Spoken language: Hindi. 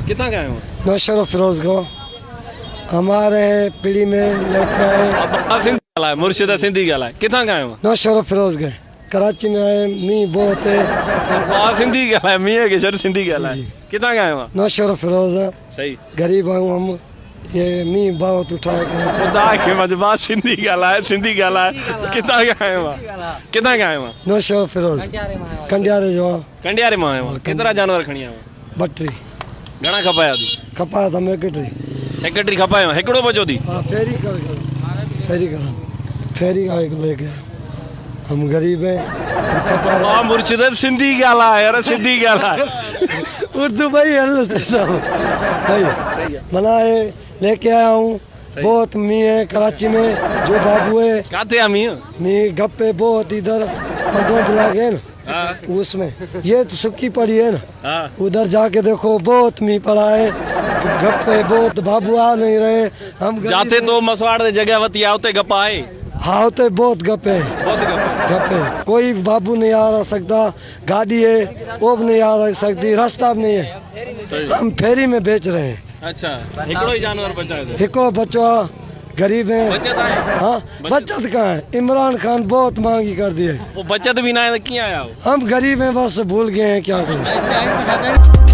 कितना गए हो? नौशर फिरोज को हमारे पीढ़ी में लौट गए। सिंधी गाला है, मुर्शिदा सिंधी गाला है। कितना गए हो? नौशर फिरोज गए, कराची में आए, मी बहुत है। सिंधी गाला है, मी है कि शर सिंधी गाला है। कितना गए हो? नौशर फिरोज सही। गरीब हूँ हम, ये मी बहुत उठाए खुदा के मजबा सिंधी गाला है, सिंधी गाला है। कितना गए हो? कितना गए हो? नौशर फिरोज कंडियारे जो कंडियारे में आए हो। कितना जानवर खणी आयो? बटरी घणा खपाया थी? कपा था मैं कटरी एकटरी खपायो, हिकिड़ो बचो थी। हाँ फेरी कर फेरी करा, फेरी का एक लेके हम गरीब हैं। मुर्शिदा सिंधी गाला है यार, सिंधी गाला है। उर्दू भाई भाई मना है, लेके आया हूँ बहुत। मी है कराची में जो बाबू है। काते आ मी? मी गप्पे बहुत इधर 15 ब्लॉक है ना, उसमें ये तो सुक्की पड़ी है ना, उधर जाके देखो बहुत मी पड़ा है। गप्पे बहुत, बाबू आ नहीं रहे। हम जाते तो मसवाड़ दे जगह वती आवते गप्पा है। हाँ तो बहुत गप्पे, गप्पे कोई बाबू नहीं आ सकता। गाड़ी है वो भी नहीं आ सकती, रास्ता भी नहीं है। हम फेरी में बेच रहे हैं। अच्छा, हिकिड़ो ही जानवर बचा है। हिकिड़ो बच्चा, गरीब है। बचत है? हाँ बचत कहाँ है? इमरान खान बहुत महंगी कर दी है। वो बचत भी ना है, क्या आया? हम गरीब हैं, बस भूल गए हैं क्या करें।